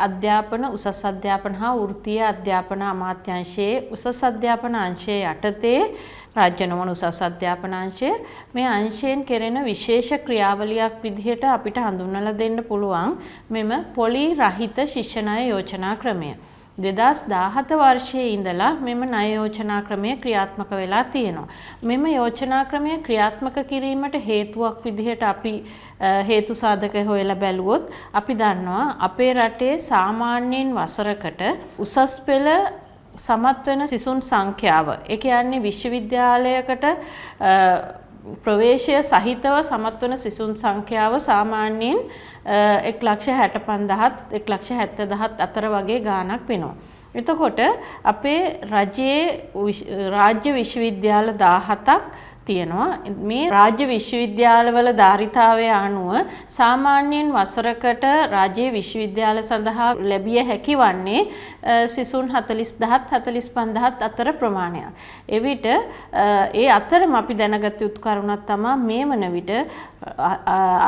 අධ්‍යාපන උසස් අධ්‍යාපන හා වෘත්තීය අධ්‍යාපන අමාත්‍යාංශයේ උසස් අධ්‍යාපන අංශයේ යටතේ රාජ්‍ය නොවන උසස් අධ්‍යාපන අංශය මේ අංශයෙන් කෙරෙන විශේෂ ක්‍රියාවලියක් විදිහට අපිට හඳුන්වලා දෙන්න පුළුවන් මෙම පොලි රහිත ශිෂ්‍ය ණය යෝජනා ක්‍රමය. 2017 වර්ෂයේ ඉඳලා මෙම ණය යෝජනා ක්‍රමය ක්‍රියාත්මක වෙලා තියෙනවා. මෙම යෝජනා ක්‍රමය ක්‍රියාත්මක කිරීමට හේතුවක් විදිහට අපි හේතු සාධක හොයලා බැලුවොත් අපි දන්නවා අපේ රටේ සාමාන්‍යයෙන් වසරකට උසස් පෙළ සමත් වෙන සිසුන් සංඛ්‍යාව. ඒ කියන්නේ විශ්වවිද්‍යාලයකට ප්‍රවේශය සහිතව සමත් වන සිසුන් සංඛ්‍යාව සාමාන්‍යයෙන් 1,65,000 1,70,000 අතර වගේ ගාණක් වෙනවා. එතකොට අපේ රජයේ රාජ්‍ය විශ්වවිද්‍යාල 17ක් තියෙනවා. මේ රාජ්‍ය විශ්වවිද්‍යාලවල ධාරිතාවය අනුව සාමාන්‍යයෙන් වසරකට රාජ්‍ය විශ්වවිද්‍යාල සඳහා ලැබිය හැකි වන්නේ සිසුන් 40,000 45,000 අතර ප්‍රමාණයක්. එවිට ඒ අතරම අපි දැනගත යුතු කරුණක් තමයි මේ වන විට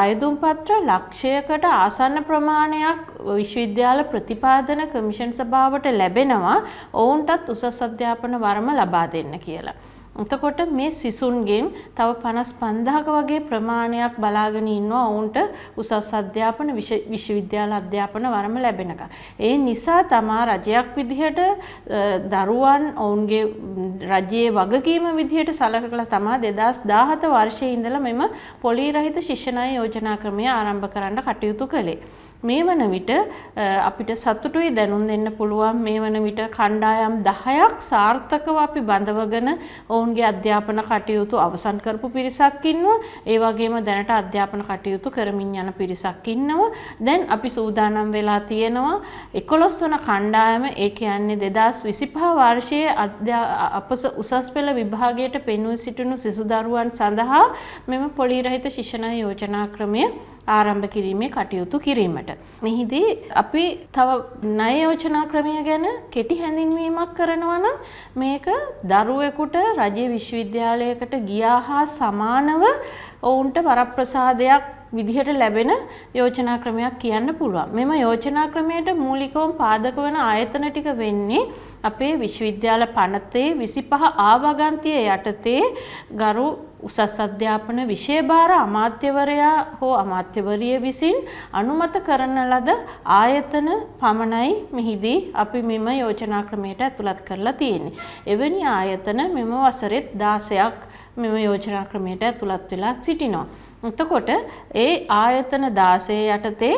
අයදුම් පත්‍ර ලක්ෂයකට ආසන්න ප්‍රමාණයක් විශ්වවිද්‍යාල ප්‍රතිපාදන කමිෂන් සභාවට ලැබෙනවා ඔවුන්ටත් උසස් අධ්‍යාපන වරම ලබා දෙන්න කියලා. එතකොට මේ සිසුන්ගෙන් තව 55,000ක වගේ ප්‍රමාණයක් බලාගෙන ඉන්නවා ඔවුන්ට උසස් අධ්‍යාපන විශ්වවිද්‍යාල අධ්‍යාපන වරම ලැබෙනකම්. ඒ නිසා තමයි රජයක් විදිහට දරුවන් ඔවුන්ගේ රජයේ වගකීම විදිහට සලකලා තමයි 2017 වර්ෂයේ ඉඳලා මෙම පොලි රහිත ශිෂ්‍ය ණය යෝජනා ක්‍රමය ආරම්භ කරන්න කටයුතු කළේ. මේ වන විට අපිට සතුටුයි දැනුම් දෙන්න පුළුවන් මේ වන විට කණ්ඩායම් 10ක් සාර්ථකව අපි බඳවගෙන ඔවුන්ගේ අධ්‍යාපන කටයුතු අවසන් කරපු පිරිසක් ඉන්නවා. ඒ වගේම දැනට අධ්‍යාපන කටයුතු කරමින් යන පිරිසක් ඉන්නවා. දැන් අපි සූදානම් වෙලා තියෙනවා 11 වන කණ්ඩායම ඒ කියන්නේ 2025 වර්ෂයේ අපස උසස් පෙළ විභාගයට පෙනී සිටිනු සිසු දරුවන් සඳහා මෙම පොලි රහිත ශිෂ්‍ය ණය යෝජනා ක්‍රමය ආරම්භ කිරීමේ කටයුතු කිරීමට. මෙහිදී අපි තව ණය යෝජනා ක්‍රමය ගැන කෙටි හැඳින්වීමක් කරනවා නම් මේක දරුවෙකුට රජයේ විශ්වවිද්‍යාලයකට ගියා හා සමානව ඔවුන්ට වරප්‍රසාදයක් විදිහට ලැබෙන යෝජනා ක්‍රමයක් කියන්න පුළුවන්. මෙම යෝජනා ක්‍රමයට මූලිකවම පාදක වන ආයතන ටික වෙන්නේ අපේ විශ්වවිද්‍යාල පනතේ 25 ආවගන්තිය යටතේ ගරු උසස් අධ්‍යාපන විෂයභාර අමාත්‍යවරයා හෝ අමාත්‍යවරිය විසින් අනුමත කරන ලද ආයතන පමණයි මෙහිදී අපි මෙම යෝජනා ක්‍රමයට ඇතුළත් කරලා තියෙන්නේ. එවැනි ආයතන මෙම වසරෙත් 16ක් මෙම යෝජනා ක්‍රමයට ඇතුළත් වෙලා සිටිනවා. එතකොට ඒ ආයතන 16 යටතේ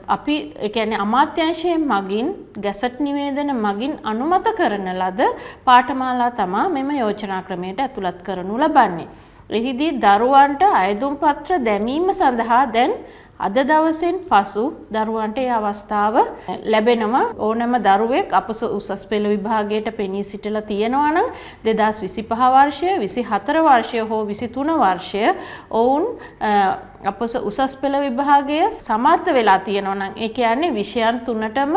අපි ඒ කියන්නේ අමාත්‍යාංශයෙන් මගින් ගැසට් නිවේදන මගින් අනුමත කරන ලද පාඨමාලා තමයි මෙම යෝජනා ක්‍රමයට ඇතුළත් කරනු ලබන්නේ. එහිදී දරුවන්ට අයදුම් පත්‍ර දැමීම සඳහා දැන් අද දවසෙන් පසු දරුවන්ට ඒ අවස්ථාව ලැබෙනවා. ඕනෑම දරුවෙක් අපස උසස් පෙළ විභාගයට පෙනී සිටලා තියෙනවා නම් 2025 වර්ෂය 24 වර්ෂය හෝ 23 වර්ෂය ඔවුන් අපස උසස් පෙළ විභාගයේ සමර්ථ වෙලා තියෙනවා නම් ඒ කියන්නේ විෂයන් තුනටම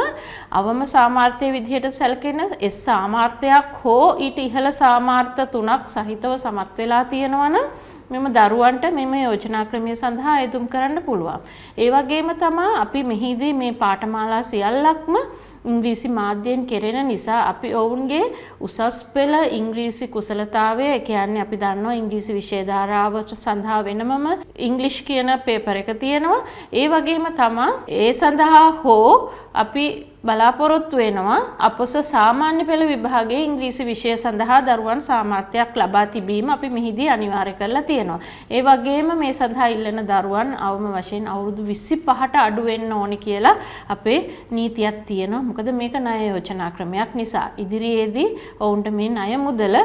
අවම සාමාර්ථය විදිහට සැලකෙන S සාමාර්ථයක් හෝ ඊට ඉහළ සාමාර්ථ තුනක් සහිතව සමත් වෙලා තියෙනවා නම් මෙම දරුවන්ට මෙම යෝජනා ක්‍රමය සඳහා අයදුම් කරන්න පුළුවන්. ඒ වගේම තමයි අපි මෙහිදී මේ පාඨමාලා සියල්ලක්ම ඉංග්‍රීසි මාධ්‍යයෙන් කෙරෙන නිසා අපි ඔවුන්ගේ උසස් පෙළ ඉංග්‍රීසි කුසලතාවය කියන්නේ අපි දන්නවා ඉංග්‍රීසි විෂය ධාරාව සඳහා වෙනමම ඉංග්‍රීසි කියන පේපර් එක තියෙනවා. ඒ වගේම තමයි ඒ සඳහා හෝ අපි බලාපොරොත්තු වෙනවා අපොස සාමාන්‍ය පෙළ විභාගයේ ඉංග්‍රීසි විෂය සඳහා දරුවන් සාමර්ථ්‍යයක් ලබා තිබීම අපි මෙහිදී අනිවාර්ය කරලා තියෙනවා. ඒ වගේම මේ සඳහා ඉල්ලන දරුවන් අවම වශයෙන් අවුරුදු 25ට අඩු වෙන්න ඕනි කියලා අපේ නීතියක් තියෙනවා. මොකද මේක ණය යෝජනා ක්‍රමයක් නිසා ඉදිරියේදී ඔවුන්ට මේ ණය මුදල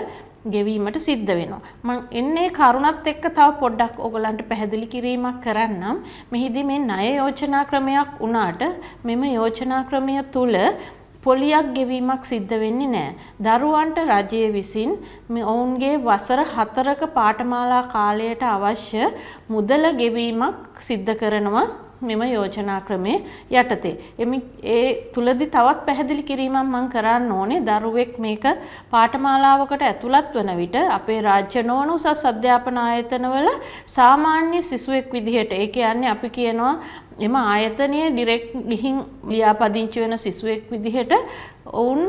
ගෙවීමට සිද්ධ වෙනවා. මම එන්නේ කරුණත් එක්ක තව පොඩ්ඩක් ඔයගලන්ට පැහැදිලි කිරීමක් කරන්නම්. මෙහිදී මේ ණය යෝජනා ක්‍රමයක් වුණාට මෙම යෝජනා ක්‍රමය තුල පොලියක් ගෙවීමක් සිද්ධ වෙන්නේ නැහැ. දරුවන්ට රජය විසින් ඔවුන්ගේ වසර 4ක පාඨමාලා කාලයට අවශ්‍ය මුදල ගෙවීමක් සිද්ධ කරනවා මෙම යෝජනා ක්‍රමයේ යටතේ. ඒ තුලදී තවත් පැහැදිලි කිරීමක් මම කරන්න ඕනේ. දරුවෙක් මේක පාඨමාලාවකට ඇතුළත් වන විට අපේ රාජ්‍ය නොවන උසස් අධ්‍යාපන ආයතනවල සාමාන්‍ය සිසුවෙක් විදිහට ඒ කියන්නේ අපි කියනවා එම ආයතනයේ ඩිරෙක්ට් ගිහින් ලියාපදිංචි වෙන සිසුවෙක් විදිහට ඔවුන්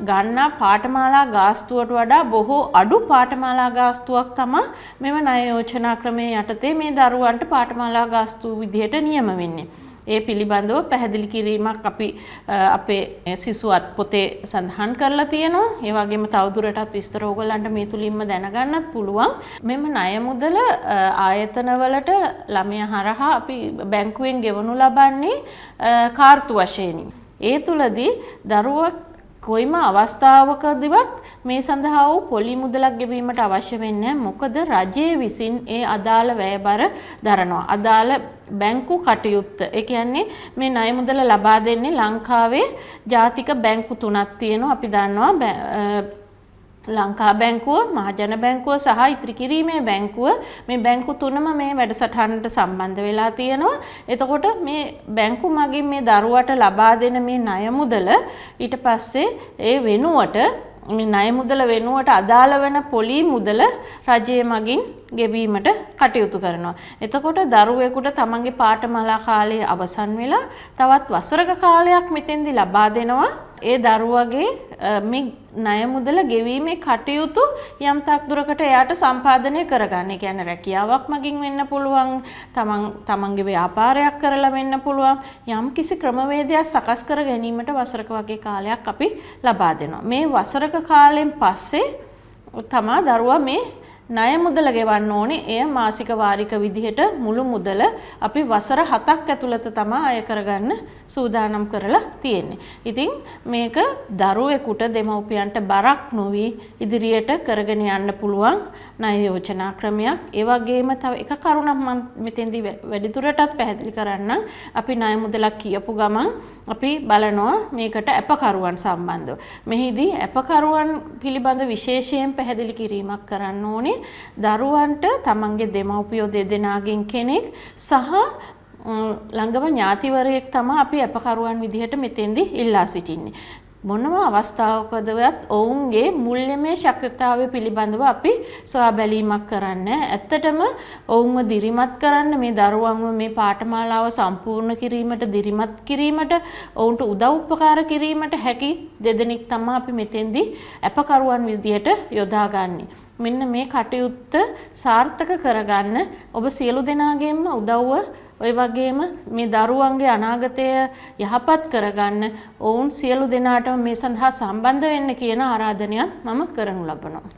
ගන්නා පාඨමාලා ගාස්තුවට වඩා බොහෝ අඩු පාඨමාලා ගාස්තුවක් තමයි මෙම ණය යෝජනා ක්‍රමයේ යටතේ මේ දරුවන්ට පාඨමාලා ගාස්තුව විදිහට නියම වෙන්නේ. ඒ පිළිබඳව පැහැදිලි කිරීමක් අපි අපේ සිසුවත් පොතේ සඳහන් කරලා තියෙනවා. ඒ වගේම තවදුරටත් විස්තර ඕගොල්ලන්ට මේ තුලින්ම දැනගන්නත් පුළුවන්. මෙම ණය මුදල ආයතනවලට ළමයා හරහා අපි බැංකුවෙන් ගෙවනු ලබන්නේ කාර්තු වශයෙන්. ඒ තුලදී දරුවා කොයිම අවස්ථාවකදීවත් මේ සඳහා වූ පොලි මුදලක් ගෙවීමට අවශ්‍ය වෙන්නේ නැහැ. මොකද රජය විසින් ඒ අදාළ වැයබර දරනවා. අදාළ බැංකු කටයුත්ත. ඒ කියන්නේ මේ ණය මුදල ලබා දෙන්නේ ලංකාවේ ජාතික බැංකු 3ක් තියෙනවා. අපි දන්නවා ලංකා බැංකුව, මහජන බැංකුව සහ ඉතිරි කිරීමේ බැංකුව. මේ බැංකු තුනම මේ වැඩසටහනට සම්බන්ධ වෙලා තියෙනවා. එතකොට මේ බැංකු මගින් මේ දරුවට ලබා දෙන මේ ණය මුදල ඊට පස්සේ ඒ වෙනුවට මේ ණය මුදල වෙනුවට අදාළ වෙන පොලි මුදල රජය මගින් ගෙවීමට කටයුතු කරනවා. එතකොට දරුවෙකුට තමන්ගේ පාඨමාලා කාලය අවසන් වෙලා තවත් වසරක කාලයක් මෙතෙන්දි ලබා දෙනවා. ඒ දරුවගේ මේ ණය මුදල ගෙවීමේ කටයුතු යම් තාක් දුරකට එයාට සම්පාදනය කරගන්න. ඒ කියන්නේ රැකියාවක් මගින් වෙන්න පුළුවන්, තමන්ගේ ව්‍යාපාරයක් කරලා වෙන්න පුළුවන්. යම් කිසි ක්‍රමවේදයක් සකස් කර ගැනීමට වසරක වගේ කාලයක් අපි ලබා දෙනවා. මේ වසරක කාලෙන් පස්සේ තමා දරුවා මේ ණය මුදල ගෙවන්න ඕනේ. එය මාසික වාරික විදිහට මුළු මුදල අපි වසර 7ක් ඇතුළත තමයි අය කරගන්න සූදානම් කරලා තියෙන්නේ. ඉතින් මේක දරුවෙකුට දෙමව්පියන්ට බරක් නොවි ඉදිරියට කරගෙන යන්න පුළුවන් ණය යෝජනා ක්‍රමයක්. ඒ වගේම තව එක කරුණක් මම මෙතෙන්දී වැඩිදුරටත් පැහැදිලි කරන්නම්. අපි ණය මුදලක් කියපු ගමන් අපි බලනවා මේකට අපකරුවන් සම්බන්ධව. මෙහිදී අපකරුවන් පිළිබඳ විශේෂයෙන් පැහැදිලි කිරීමක් කරන්න ඕනේ. දරුවන්ට තමන්ගේ දෙමව්පියෝ දෙදෙනාගෙන් කෙනෙක් සහ ළඟම ඥාතිවරයෙක් තමයි අපි අපකරුවන් විදිහට මෙතෙන්දි ඉල්ලා සිටින්නේ. මොනම අවස්ථාවකදවත් ඔවුන්ගේ මුල්‍යමය ශක්තිතාවය පිළිබඳව අපි සොයා බැලීමක් කරන්න. ඇත්තටම ඔවුන්ව දිරිමත් කරන්න, මේ දරුවන්ව මේ පාඨමාලාව සම්පූර්ණ කිරීමට, දිරිමත් කිරීමට, ඔවුන්ට උදව් උපකාර කිරීමට හැකි දෙදෙනෙක් තමයි අපි මෙතෙන්දී අපකරුවන් විදිහට යොදාගන්නේ. මෙන්න මේ කටයුත්ත සාර්ථක කරගන්න ඔබ සියලු දෙනාගේම උදව්ව, ඔය වගේම මේ දරුවන්ගේ අනාගතය යහපත් කරගන්න ඔවුන් සියලු දෙනාටම මේ සඳහා සම්බන්ධ වෙන්න කියන ආරාධනයක් මම කරනු ලබනවා.